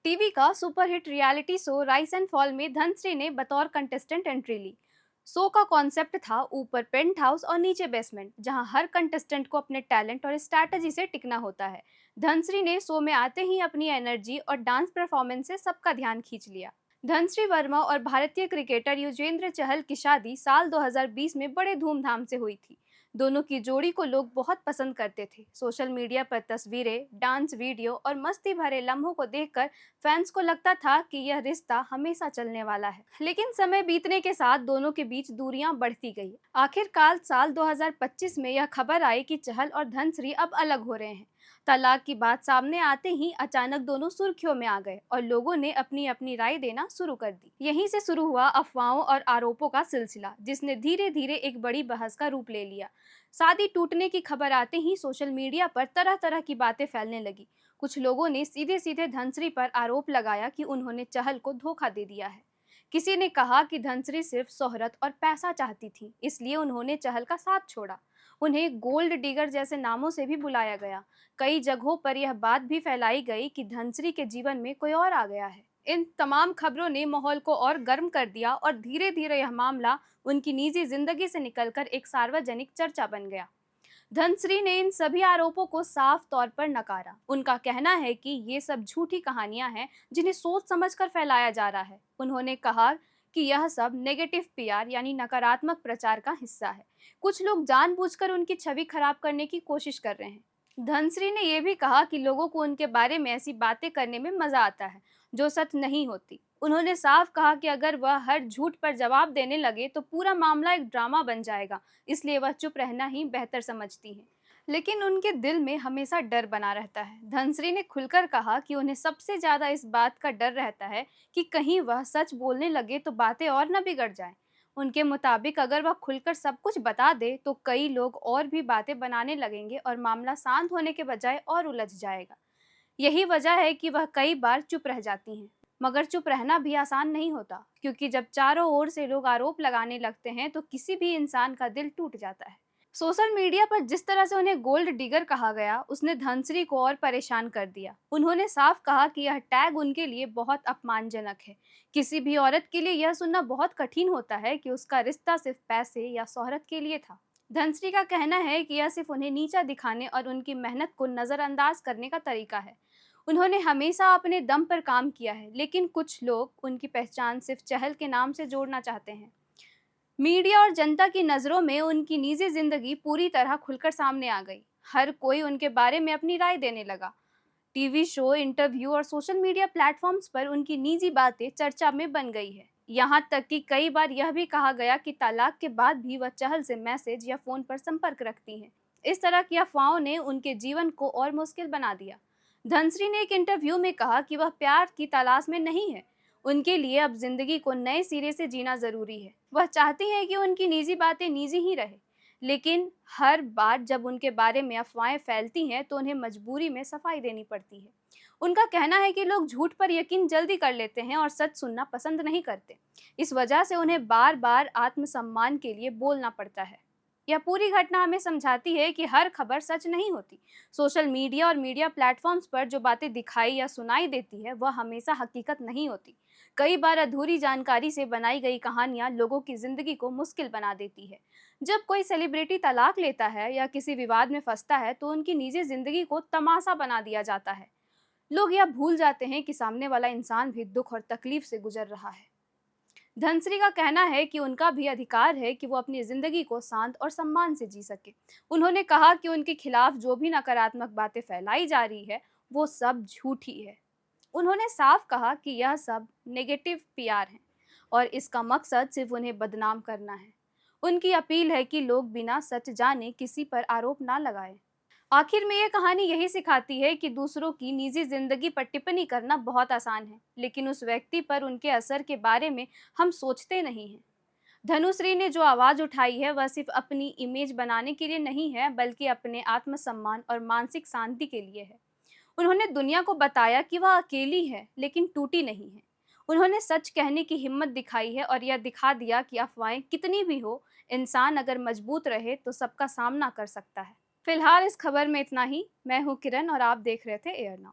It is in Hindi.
टीवी का superhit reality show rice and fall में धनश्री ने बतौर कंटेस्टेंट एंट्री ली। शो का कॉन्सेप्ट था ऊपर पेंट हाउस और नीचे बेसमेंट, जहां हर कंटेस्टेंट को अपने टैलेंट और स्ट्रैटेजी से टिकना होता है। धनश्री ने शो में आते ही अपनी एनर्जी और डांस परफॉर्मेंस से सबका ध्यान खींच लिया। धनश्री वर्मा और भारतीय क्रिकेटर युजवेंद्र चहल की शादी साल 2020 में बड़े धूमधाम से हुई थी। दोनों की जोड़ी को लोग बहुत पसंद करते थे। सोशल मीडिया पर तस्वीरें, डांस वीडियो और मस्ती भरे लम्हों को देखकर फैंस को लगता था कि यह रिश्ता हमेशा चलने वाला है। लेकिन समय बीतने के साथ दोनों के बीच दूरियां बढ़ती गई। आखिरकार साल 2025 में यह खबर आई कि चहल और धनश्री अब अलग हो रहे हैं। तलाक की बात सामने आते ही अचानक दोनों सुर्खियों में आ गए और लोगों ने अपनी अपनी राय देना शुरू कर दी। यहीं से शुरू हुआ अफवाहों और आरोपों का सिलसिला, जिसने धीरे धीरे एक बड़ी बहस का रूप ले लिया। शादी टूटने की खबर आते ही सोशल मीडिया पर तरह तरह की बातें फैलने लगी। कुछ लोगों ने सीधे सीधे धनश्री पर आरोप लगाया कि उन्होंने चहल को धोखा दे दिया है। किसी ने कहा कि धनश्री सिर्फ शोहरत और पैसा चाहती थी, इसलिए उन्होंने चहल का साथ छोड़ा। उन्हें गोल्ड डिगर जैसे नामों से भी बुलाया गया। कई जगहों पर यह बात भी फैलाई गई कि धनश्री के जीवन में कोई और आ गया है। इन तमाम खबरों ने माहौल को और गर्म कर दिया और धीरे धीरे यह मामला उनकी निजी जिंदगी से निकलकर एक सार्वजनिक चर्चा बन गया। धनश्री ने इन सभी आरोपों को साफ तौर पर नकारा। उनका कहना है कि ये सब झूठी कहानियां हैं जिन्हें सोच समझकर फैलाया जा रहा है। उन्होंने कहा कि यह सब नेगेटिव पीआर यानी नकारात्मक प्रचार का हिस्सा है। कुछ लोग जानबूझकर उनकी छवि खराब करने की कोशिश कर रहे हैं। धनश्री ने यह भी कहा कि लोगों को उनके बारे में ऐसी बातें करने में मजा आता है जो सच नहीं होती। उन्होंने साफ कहा कि अगर वह हर झूठ पर जवाब देने लगे तो पूरा मामला एक ड्रामा बन जाएगा, इसलिए वह चुप रहना ही बेहतर समझती हैं। लेकिन उनके दिल में हमेशा डर बना रहता है। धनश्री ने खुलकर कहा कि उन्हें सबसे ज्यादा इस बात का डर रहता है कि कहीं वह सच बोलने लगे तो बातें और न बिगड़ जाएं। उनके मुताबिक अगर वह खुलकर सब कुछ बता दे तो कई लोग और भी बातें बनाने लगेंगे और मामला शांत होने के बजाय और उलझ जाएगा। यही वजह है कि वह कई बार चुप रह जाती हैं। मगर चुप रहना भी आसान नहीं होता, क्योंकि जब चारों ओर से लोग आरोप लगाने लगते हैं तो किसी भी इंसान का दिल टूट जाता है। सोशल मीडिया पर जिस तरह से उन्हें गोल्ड डिगर कहा गया, उसने धनश्री को और परेशान कर दिया। उन्होंने साफ कहा कि यह टैग उनके लिए बहुत अपमानजनक है। किसी भी औरत के लिए यह सुनना बहुत कठिन होता है कि उसका रिश्ता सिर्फ पैसे या शोहरत के लिए था। धनश्री का कहना है कि यह सिर्फ उन्हें नीचा दिखाने और उनकी मेहनत को नजरअंदाज करने का तरीका है। उन्होंने हमेशा अपने दम पर काम किया है, लेकिन कुछ लोग उनकी पहचान सिर्फ चहल के नाम से जोड़ना चाहते हैं। मीडिया और जनता की नज़रों में उनकी निजी जिंदगी पूरी तरह खुलकर सामने आ गई। हर कोई उनके बारे में अपनी राय देने लगा। टीवी शो, इंटरव्यू और सोशल मीडिया प्लेटफॉर्म्स पर उनकी निजी बातें चर्चा में बन गई है। यहाँ तक कि कई बार यह भी कहा गया कि तलाक के बाद भी वह चहल से मैसेज या फोन पर संपर्क रखती हैं। इस तरह की अफवाहों ने उनके जीवन को और मुश्किल बना दिया। धनश्री ने एक इंटरव्यू में कहा कि वह प्यार की तलाश में नहीं है। उनके लिए अब जिंदगी को नए सिरे से जीना जरूरी है। वह चाहती हैं कि उनकी निजी बातें निजी ही रहे, लेकिन हर बार जब उनके बारे में अफवाहें फैलती हैं तो उन्हें मजबूरी में सफाई देनी पड़ती है। उनका कहना है कि लोग झूठ पर यकीन जल्दी कर लेते हैं और सच सुनना पसंद नहीं करते। इस वजह से उन्हें बार बार आत्मसम्मान के लिए बोलना पड़ता है। यह पूरी घटना हमें समझाती है कि हर खबर सच नहीं होती। सोशल मीडिया और मीडिया प्लेटफॉर्म्स पर जो बातें दिखाई या सुनाई देती है वह हमेशा हकीकत नहीं होती। कई बार अधूरी जानकारी से बनाई गई कहानियां लोगों की जिंदगी को मुश्किल बना देती है। जब कोई सेलिब्रिटी तलाक लेता है या किसी विवाद में फंसता है तो उनकी निजी जिंदगी को तमाशा बना दिया जाता है। लोग यह भूल जाते हैं कि सामने वाला इंसान भी दुख और तकलीफ से गुजर रहा है। धनश्री का कहना है कि उनका भी अधिकार है कि वो अपनी जिंदगी को शांत और सम्मान से जी सके। उन्होंने कहा कि उनके खिलाफ जो भी नकारात्मक बातें फैलाई जा रही है वो सब झूठी है। उन्होंने साफ कहा कि यह सब नेगेटिव पीआर है और इसका मकसद सिर्फ उन्हें बदनाम करना है। उनकी अपील है कि लोग बिना सच जाने किसी पर आरोप ना लगाएं। आखिर में ये कहानी यही सिखाती है कि दूसरों की निजी जिंदगी पर टिप्पणी करना बहुत आसान है, लेकिन उस व्यक्ति पर उनके असर के बारे में हम सोचते नहीं हैं। धनुश्री ने जो आवाज उठाई है वह सिर्फ अपनी इमेज बनाने के लिए नहीं है, बल्कि अपने आत्मसम्मान और मानसिक शांति के लिए है। उन्होंने दुनिया को बताया कि वह अकेली है लेकिन टूटी नहीं है। उन्होंने सच कहने की हिम्मत दिखाई है और यह दिखा दिया कि अफवाहें कितनी भी हो, इंसान अगर मजबूत रहे तो सबका सामना कर सकता है। फिलहाल इस खबर में इतना ही। मैं हूँ किरण और आप देख रहे थे एयर नाउ।